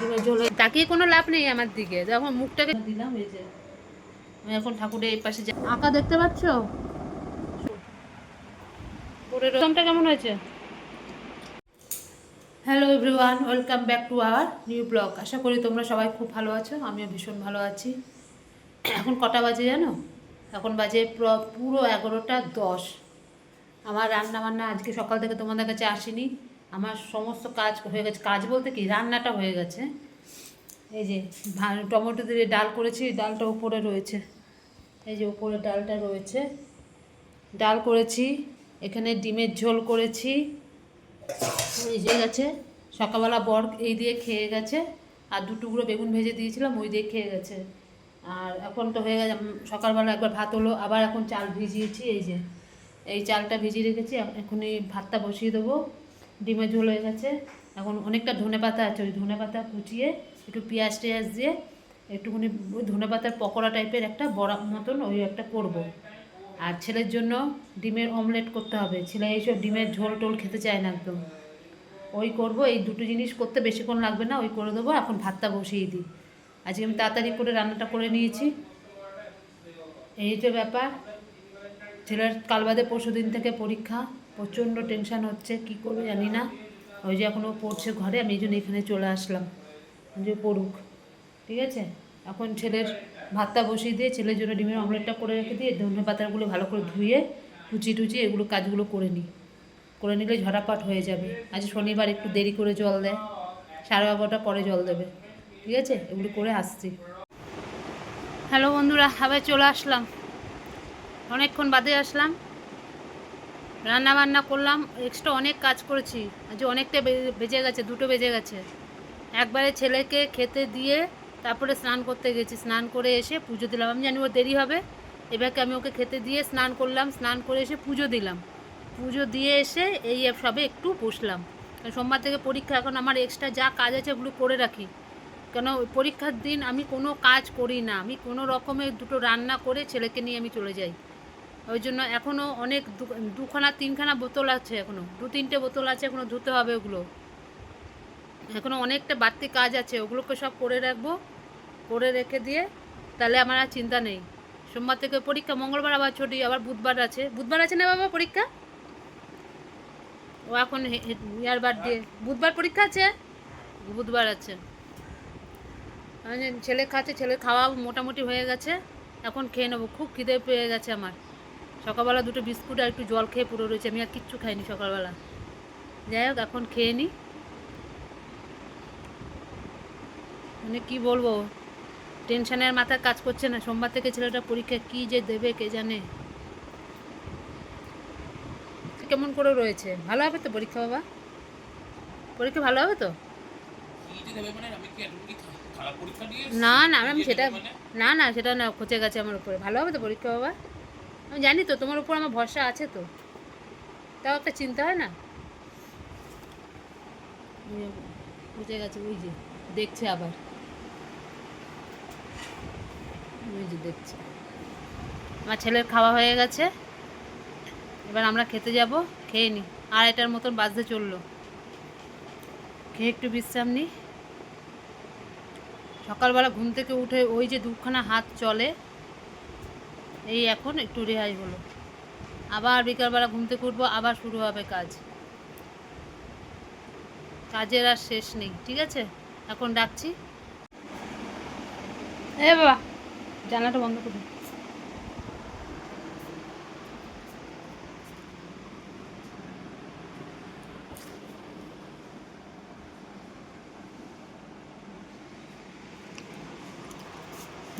ডিমের ঝোল তাকিয়ে কোনো লাভ নেই আমার দিকে, যখন মুখটাকে দিলাম এই যে আমি এখন ঠাকুরের এই পাশে আঁকা দেখতে পাচ্ছ রকমটা কেমন হয়েছে। Hello everyone, welcome back to our new blog. আশা করি তোমরা সবাই খুব ভালো আছো, আমিও ভীষণ ভালো আছি। এখন কটা বাজে জানো? এখন বাজে পুরো 11টা 10। আমার রান্না বান্না আজকে সকাল থেকে তোমাদের কাছে আসেনি। আমার সমস্ত কাজ হয়ে গেছে, কাজ বলতে কি রান্নাটা হয়ে গেছে। এই যে টমেটো দিয়ে ডাল করেছি, ডালটা উপরে রয়েছে, এই যে উপরে ডালটা রয়েছে, ডাল করেছি। এখানে ডিমের ঝোল করেছি, এই যে গেছে। সকালবেলা বর এই দিয়ে খেয়ে গেছে, আর 2 টুকরো বেগুন ভেজে দিয়েছিলাম, ওই দিয়ে খেয়ে গেছে। আর এখন তো হয়ে গেছে, সকালবেলা একবার ভাত হলো, আবার এখন চাল ভিজিয়েছি, এই যে এই চালটা ভিজিয়ে রেখেছি। এখনই ভাতটা বসিয়ে দেবো। ডিমের ঝোল হয়ে গেছে। এখন অনেকটা ধনেপাতা আছে, ওই ধনেপাতা কুচিয়ে একটু পেঁয়াজ টেয়াজ দিয়ে একটুখানি ওই ধনেপাতার পকোড়া টাইপের একটা বড়া মতন ওই একটা করব। আর ছেলের জন্য ডিমের অমলেট করতে হবে, ছেলে এইসব ডিমের ঝোল টোল খেতে চায় না একদম। ওই করব, এই দুটো জিনিস করতে বেশিক্ষণ লাগবে না, ওই করে দেবো। এখন ভাতটা বসিয়ে দিই। আজকে আমি তাড়াতাড়ি করে রান্নাটা করে নিয়েছি, এই যে ব্যাপার। ছেলের কাল বাদে পরশু দিন থেকে পরীক্ষা, প্রচণ্ড টেনশান হচ্ছে, কি করবে জানি না। ওই যে এখনও পড়ছে ঘরে, আমি এই জন্য এখানে চলে আসলাম যে পড়ুক, ঠিক আছে। এখন ছেলের ভাতটা বসিয়ে দিয়ে ছেলের জন্য ডিমের অমলেটটা করে রেখে দিয়ে ধনে পাতাগুলো ভালো করে ধুয়ে কুচি টুচি এগুলো কাজগুলো করে নিই, করে নিলে ঝটাপট হয়ে যাবে। আজ শনিবার একটু দেরি করে জল দেয়, 11:30 পরে জল দেবে, ঠিক আছে। এগুলো করে আসছি। হ্যালো বন্ধুরা, আবার চলে আসলাম, অনেকক্ষণ বাদে আসলাম। রান্না বান্না করলাম, এক্সট্রা অনেক কাজ করেছি। আজ অনেকটা বেজে গেছে, 2টো বেজে গেছে। একবারে ছেলেকে খেতে দিয়ে তারপরে স্নান করতে গেছি, স্নান করে এসে পুজো দিলাম। আমি জানি ওর দেরি হবে, এবারকে আমি ওকে খেতে দিয়ে স্নান করলাম, স্নান করে এসে পুজো দিলাম। পুজো দিয়ে এসে এই সবে একটু বসলাম। সোমবার থেকে পরীক্ষা, এখন আমার এক্সট্রা যা কাজ আছে ওগুলো করে রাখি, কেন পরীক্ষার দিন আমি কোনো কাজ করি না। আমি কোনো রকমের 2টো রান্না করে ছেলেকে নিয়ে আমি চলে যাই। ওই জন্য এখনও অনেক 2-3খানা বোতল আছে, এখনও 2-3টে বোতল আছে, এখনও ধুতে হবে ওগুলো। এখনও অনেকটা বাড়তি কাজ আছে, ওগুলোকে সব করে রাখবো, করে রেখে দিয়ে তাহলে আমার আর চিন্তা নেই। সোমবার থেকে পরীক্ষা, মঙ্গলবার আবার ছুটি, আবার বুধবার আছে। বুধবার আছে না বাবা পরীক্ষা? ও এখন ইয়ারবার দিয়ে বুধবার পরীক্ষা আছে, বুধবার আছে। ছেলে খাচ্ছে, ছেলে খাওয়া মোটামুটি হয়ে গেছে, এখন খেয়ে নেবো। খুব খিদে পেয়ে গেছে আমার। সকালবেলা 2টো বিস্কুট আর একটু জল খেয়ে পুরো রয়েছে, আমি আর কিচ্ছু খাইনি সকালবেলা। যাই হোক, এখন খেয়ে নিই। মানে কী বলবো, টেনশানের মাথায় কাজ করছে না। সোমবার থেকে ছেলেটা পরীক্ষা, কী যে দেবে কে জানে। কেমন করে রয়েছে? ভালো হবে তো পরীক্ষা বাবা? পরীক্ষা ভালো হবে তো? না না, আমি সেটা না না সেটা না খচে গেছে আমার উপরে। ভালো হবে তো পরীক্ষা বাবা? আমি জানি তো তোমার উপর আমার ভরসা আছে তো, তাও একটা চিন্তা হয় না। খচে গেছে, ওই যে দেখছে আবার, ওই যে দেখছে। আমার ছেলের খাওয়া হয়ে গেছে, এবার আমরা খেতে যাব। খেয়ে নিই, 2:30টার মতন বাজতে চললো। খেয়ে একটু বিশ্রাম নিই। সকালবেলা ঘুম থেকে উঠে ওই যে 2খানা হাত চলে, এই এখন একটু রেহাই হলো। আবার বিকালবেলা ঘুম থেকে উঠবো, আবার শুরু হবে কাজ। কাজের আর শেষ নেই, ঠিক আছে। এখন ডাকছি। এ বাবা, জানলাটা বন্ধ করে।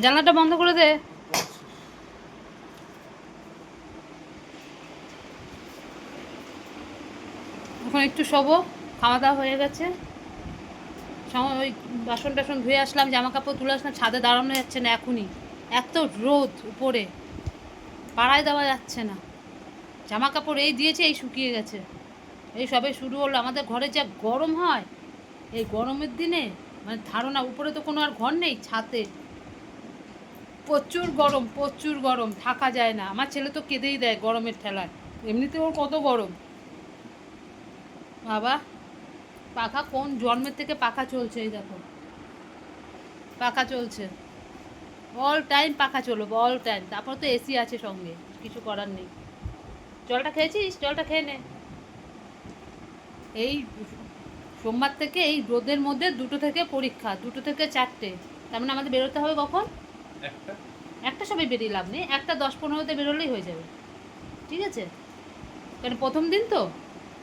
জানলাটা বন্ধ করে দে। এখন একটু শোবো, খাওয়া দাওয়া হয়ে গেছে। ওই বাসন টাসন ধুয়ে আসলাম, জামা কাপড় তুলে আসলাম, ছাদে দাঁড়ানো যাচ্ছে না এখনই, এত রোদ উপরে, পাড়ায় দেওয়া যাচ্ছে না। জামা কাপড় এই দিয়েছে, এই শুকিয়ে গেছে। এই সবে শুরু হলো, আমাদের ঘরে যা গরম হয় এই গরমের দিনে, মানে ধারণা। উপরে তো কোনো আর ঘর নেই, ছাদে প্রচুর গরম, প্রচুর গরম, থাকা যায় না। আমার ছেলে তো কেঁদেই দেয় গরমের ঠেলায়, এমনিতে ওর কত গরম বাবা। পাখা কোন জন্মের থেকে পাখা চলছে, এই দেখো। পাখা চলছে, অল টাইম পাখা চলবে, অল টাইম। তারপর তো এসি আছে সঙ্গে, কিছু করার নেই। জলটা খেয়েছিস? জলটা খেয়ে নে। এই সোমবার থেকে এই রোদের মধ্যে 2টো থেকে পরীক্ষা, 2টো থেকে 4টে। তার মানে আমাদের বেরোতে হবে কখন? একটা সময় বেরিয়ে লাভ নেই, 1:10-15 বেরোলেই হয়ে যাবে, ঠিক আছে? কারণ প্রথম দিন তো,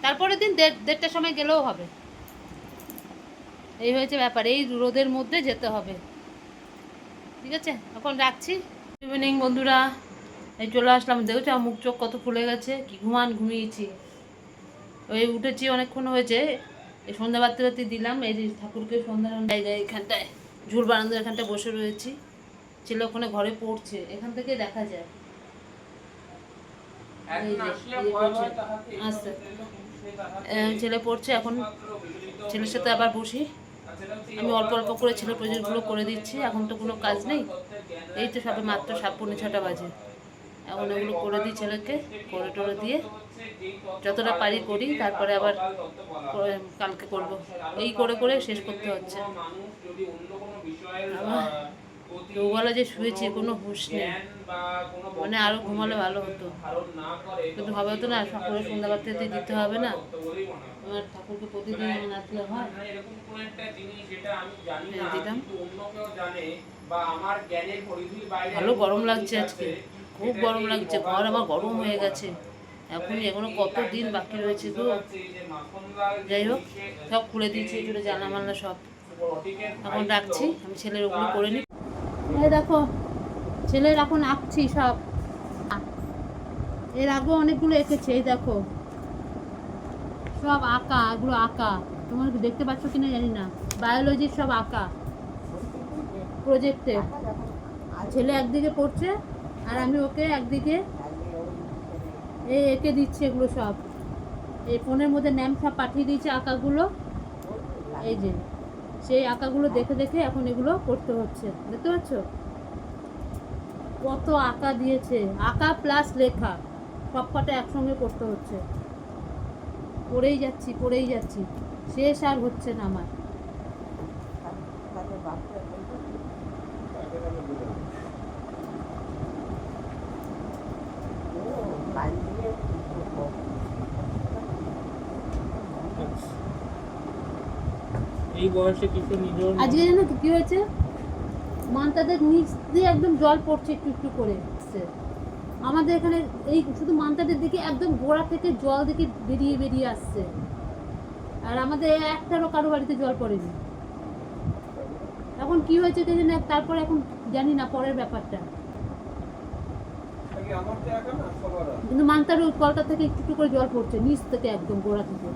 তারপরের দিন 1:30টার সময় গেলেও হবে। এই হয়েছে ব্যাপার, এই রোদের মধ্যে যেতে হবে, ঠিক আছে? এখন রাখছি। ইভিনিং বন্ধুরা, এই চলে আসলাম। দেখেছো মুখ চোখ কত ফুলে গেছে, কি ঘুমিয়েছি। ওই উঠেছি অনেকক্ষণ হয়েছে, এই সন্ধ্যা বাতি দিলাম, এই যে ঠাকুরকে সন্ধ্যা জায়গায় এখানটায় ঝুল বারান্দার এখানটায় বসে রয়েছি। ছেলে ওখানে ঘরে পড়ছে, এখান থেকে দেখা যায়। আচ্ছা, ছেলে পড়ছে এখন, ছেলের সাথে আবার বসি। আমি অল্প অল্প করে ছেলের প্রজেক্টগুলো করে দিচ্ছি, এখন তো কোনো কাজ নেই। এই তো সবে মাত্র 5:45 বাজে। এখন এগুলো করে দিই ছেলেকে, করে টোরে দিয়ে যতটা পারি করি, তারপরে আবার কালকে করব। এই করে করে শেষ করতে হচ্ছে। দুবেলা যে শুয়েছি কোনো হুঁশ নেই, মানে আরো ঘুমালে ভালো হতো, কিন্তু হবে তো না। সকলের সন্ধ্যাবার থেকে দিতে হবে না, আমার ঠাকুরকে প্রতিদিন নাচলে হয়। দিলাম। ভালো গরম লাগছে আজকে, খুব গরম লাগছে, ঘর আমার গরম হয়ে গেছে। এখনো কত দিন বাকি রয়েছে গো। যাই হোক, সব খুলে দিয়েছি, জুড়ে জানা মানলা সব। এখন রাখছি, আমি ছেলের ওগুলো করে নিই। এই দেখো ছেলের এখন আঁকছি সব। এর আগেও অনেকগুলো এঁকেছে, এই দেখো সব আঁকা, এগুলো আঁকা। তোমার দেখতে পাচ্ছ কিনা জানি না, বায়োলজির সব আঁকা প্রজেক্টে। ছেলে একদিকে পড়ছে আর আমি ওকে একদিকে এঁকে দিচ্ছি এগুলো সব। এই ফোনের মধ্যে ন্যাম সব পাঠিয়ে দিয়েছে আঁকাগুলো, এই যে সেই আঁকাগুলো দেখে দেখে এখন এগুলো করতে হচ্ছে। দেখতে পাচ্ছ কত আঁকা দিয়েছে, আঁকা প্লাস লেখা সব কটা একসঙ্গে করতে হচ্ছে। পড়েই যাচ্ছি, শেষ আর হচ্ছে না আমার। এই বয়সে কিছু নিজের আজকে জানো কি হয়েছে, মানটাদের নিচ দিয়ে একদম জল পড়ছে একটু একটু করে। আমাদের এখানে এই শুধু মানটাদের দিকে একদম গোড়া থেকে জল দিকে বেরিয়ে আসছে, আর আমাদের একটারও কারো বাড়িতে জল পড়েনি। এখন কি হয়েছে কে জানে, তারপরে এখন জানি না পরের ব্যাপারটা। কিন্তু মানটার ওই কলটা থেকে একটু একটু করে জল পড়ছে, নিচ থেকে একদম গোড়া থেকে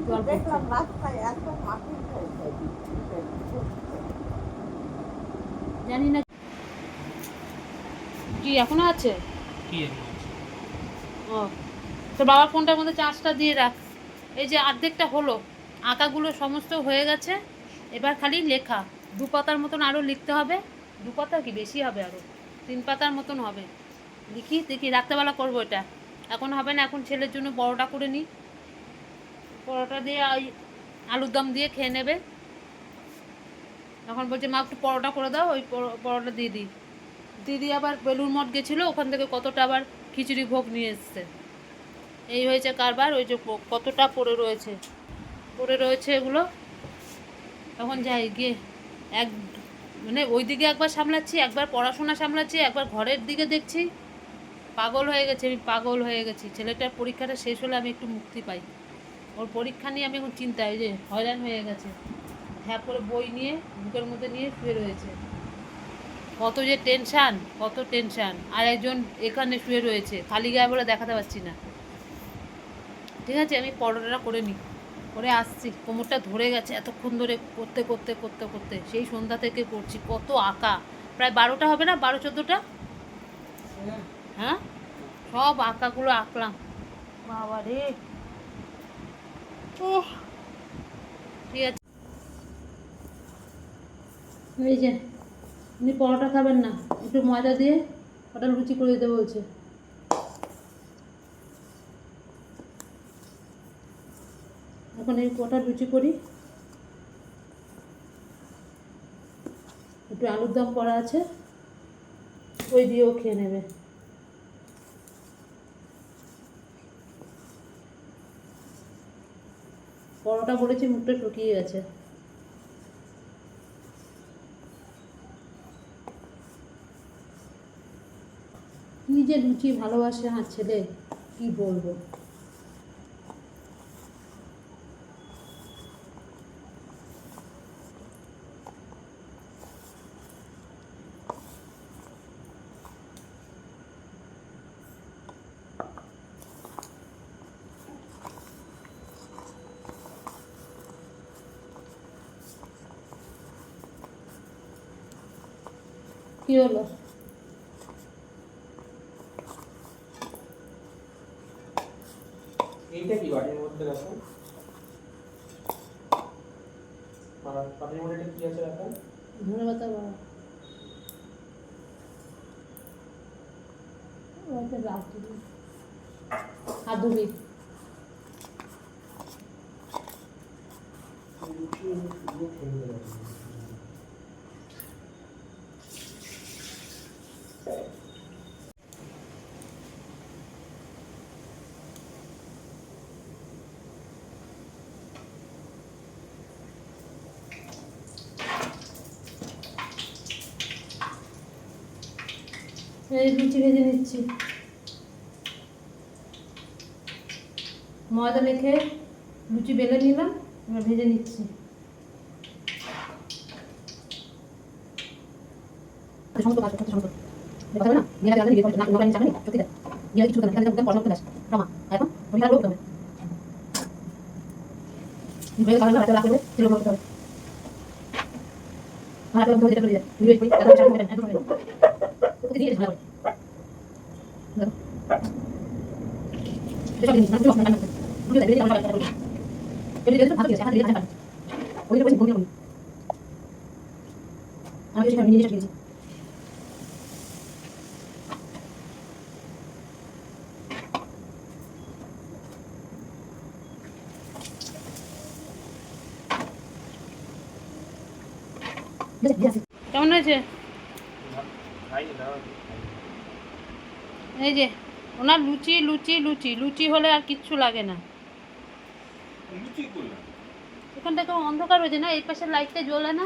জল পড়ছে। জানি না কি এখনো আছে। ও, তোর বাবার ফোনটার মধ্যে চার্জটা দিয়ে রাখ। এই যে অর্ধেকটা হলো, আঁকাগুলো সমস্ত হয়ে গেছে, এবার খালি লেখা। 2 পাতার মতন আরও লিখতে হবে, 2 পাতা কি বেশি হবে, আরও 3 পাতার মতন হবে। দেখি রাত্রেবেলা করবো এটা, এখন হবে না। এখন ছেলের জন্য পরোটা করে নিই, পরোটা দিয়ে ওই আলুর দম দিয়ে খেয়ে নেবে। এখন বলছে মা একটু পরোটা করে দাও, ওই পরোটা দিয়ে দিই। দিদি আবার বেলুর মঠ গেছিলো, ওখান থেকে কতটা আবার খিচুড়ি ভোগ নিয়ে এসছে। এই হয়েছে কারবার। ওই যে কতটা পড়ে রয়েছে এগুলো। এখন যাই গিয়ে এক মানে ওই দিকে একবার সামলাচ্ছি, একবার পড়াশোনা সামলাচ্ছি, একবার ঘরের দিকে দেখছি। পাগল হয়ে গেছি। ছেলেটার পরীক্ষাটা শেষ হলে আমি একটু মুক্তি পাই। ওর পরীক্ষা নিয়ে আমি এখন চিন্তায়, যে হয়রান হয়ে গেছে। হ্যাঁ করে বই নিয়ে বুকের মধ্যে নিয়ে শুয়ে রয়েছে। কত টেনশান। আর একজন এখানে শুয়ে রয়েছে, খালি গায়ে বলে দেখাতে পারছি না। ঠিক আছে, আমি পরোটাটা করে নিই, করে আসছি। কোমরটা ধরে গেছে এতক্ষণ ধরে করতে সেই সন্ধ্যা থেকে করছি। কত আঁকা, প্রায় 12টা হবে না, 12-14টা। হ্যাঁ, সব আঁকাগুলো আঁকলাম। বাবা রে, ঠিক আছে। এই যে উনি পরোটা খাবেন না, একটু ময়দা দিয়ে ওটা লুচি করে দিতে বলছে। এখন এই কটা লুচি করি, একটু আলুর দম করা আছে, ওই দিয়েও খেয়ে নেবে। পরোটা বলেছি, মুখটা শুকিয়ে গেছে। কি যে লুচি ভালোবাসে আমার ছেলে, কি বলবো। কি হলো? এইটা কি বাটির মধ্যে রাখো? আর বাটির মধ্যে এটা কি আছে রাখো? ধন্যবাদ বাবা। ওইটা রাখছি, হাত ধুবি। লুচি পুরো খেয়ে যাবে। এই লুচি ভেজে নিচ্ছি, ময়দা মেখে লুচি বেলে নিলাম, এবার ভেজে নিচ্ছি। সমস্ত কাজ করতে সমস্ত কথা না নিয়ে গেলে নিয়ে না না চাকরি সত্যি তাই নিয়ে কিছু না এখানে পড়াশোনা করতে আসে রমা এখন তুমি আর লোক হবে নিয়ে কারণে রাতে রাতে ছিল করতে হবে আর তো যেটা করে নিয়ে কই দাদা চাকরি করে একদম হবে তো দিয়ে ভালো হবে এটা জিনিস না তুমি না তুমি তাই আমরা কাজ করব এটা যেটা ভালো আছে হাতে দিয়ে কাজ ওই রকম ঘুমিয়ে ঘুমিয়ে আমি সেটা নিয়ে এসেছি কেমন হয়েছে? এই যে ওনার লুচি লুচি লুচি লুচি হলে আর কিচ্ছু লাগে না। এখানটা কেউ অন্ধকার হয়েছে না, এই পাশের লাইটটা জ্বলে না।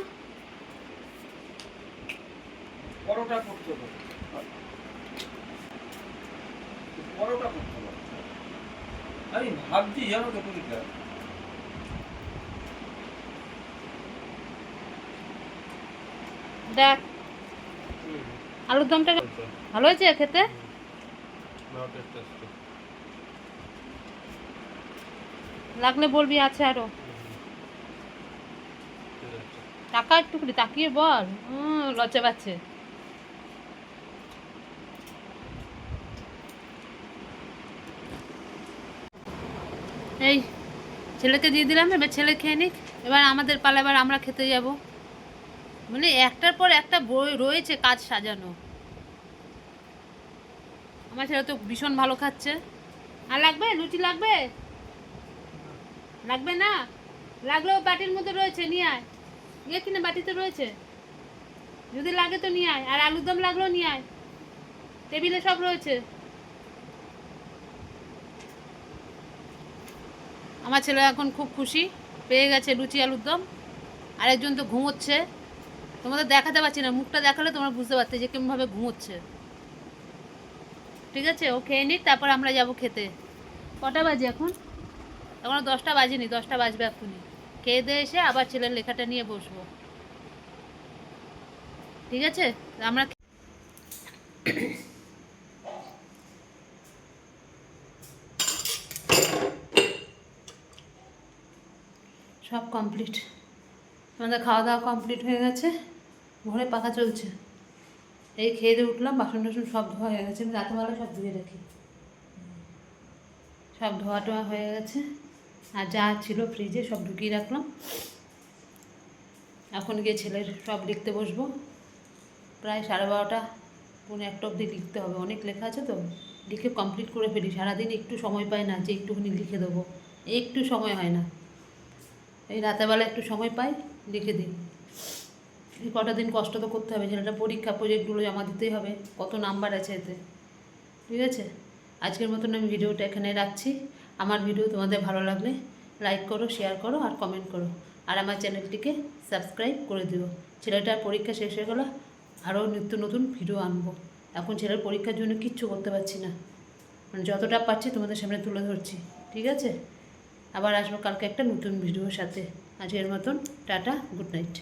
পরোটা করতে হবে। পরোটা করতে হবে। আমি ভাবছি জানো তো তুমি কি দেখ আলুর দমটা ভালো হয়েছে খেতে। লাগলে বলবি, আছে আরো টাকা একটু করে তাকিয়ে বল, লজ্জা পাচ্ছে। এই ছেলেকে দিয়ে দিলাম, এবার ছেলে খেয়ে নিক, এবার আমাদের পালা, এবার আমরা খেতে যাব। মানে একটার পর একটা বই রয়েছে কাজ সাজানো। আমার ছেলে তো ভীষণ ভালো খাচ্ছে। আর লাগবে লুচি লাগবে? লাগবে না? লাগলেও বাটির মধ্যে রয়েছে, নিয়ে আয়। ইয়ে কিনা বাটিতে রয়েছে, যদি লাগে তো নিয়ে আয়। আর আলুর দম লাগলেও নিয়ে আয়, টেবিলে সব রয়েছে। আমার ছেলে এখন খুব খুশি, পেয়ে গেছে লুচি আলুর দম। আরেকজন তো ঘুমোচ্ছে, তোমাদের দেখাতে পারছি না, মুখটা দেখালে তোমরা বুঝতে পারতে যে কেমনভাবে ঘুমোচ্ছে। ঠিক আছে, ও খেয়ে নিক, তারপর আমরা যাব খেতে। কটা বাজে এখন? এখনও 10টা বাজেনি, 10টা বাজবে এখনই। খেয়ে দিয়ে এসে আবার ছেলের লেখাটা নিয়ে বসবো। ঠিক আছে, আমরা সব কমপ্লিট, আমাদের খাওয়া দাওয়া কমপ্লিট হয়ে গেছে, ঘরে পাখা চলছে। এই খেয়ে দিয়ে উঠলাম, বাসন টাসন সব ধোয়া হয়ে গেছে, আমি রাতেবেলা সব ধুয়ে রাখি, সব ধোয়া টোয়া হয়ে গেছে। আর যা ছিল ফ্রিজে সব ঢুকিয়ে রাখলাম। এখন গিয়ে ছেলের সব লিখতে বসবো, প্রায় 12:30 পৌনে 1টা অবধি লিখতে হবে, অনেক লেখা আছে তো, লিখে কমপ্লিট করে ফেলি। সারাদিন একটু সময় পাই না যে একটুখানি লিখে দেবো, একটু সময় হয় না। এই রাতেরবেলা একটু সময় পাই, লিখে দিই। এই কটা দিন কষ্ট তো করতে হবে, ছেলেটা পরীক্ষা প্রজেক্টগুলো জমা দিতেই হবে, কত নাম্বার আছে এতে। ঠিক আছে, আজকের মতন আমি ভিডিওটা এখানে রাখছি। আমার ভিডিও তোমাদের ভালো লাগলে লাইক করো, শেয়ার করো আর কমেন্ট করো, আর আমার চ্যানেলটিকে সাবস্ক্রাইব করে দিও। ছেলেটার পরীক্ষা শেষ হয়ে গেলো, আরও নিত্য নতুন ভিডিও আনবো। এখন ছেলের পরীক্ষার জন্য কিচ্ছু করতে পারছি না, মানে যতটা পারছি তোমাদের সামনে তুলে ধরছি। ঠিক আছে, আবার আসবো কালকে একটা নতুন ভিডিওর সাথে। আজকের মতন টাটা, গুড নাইট।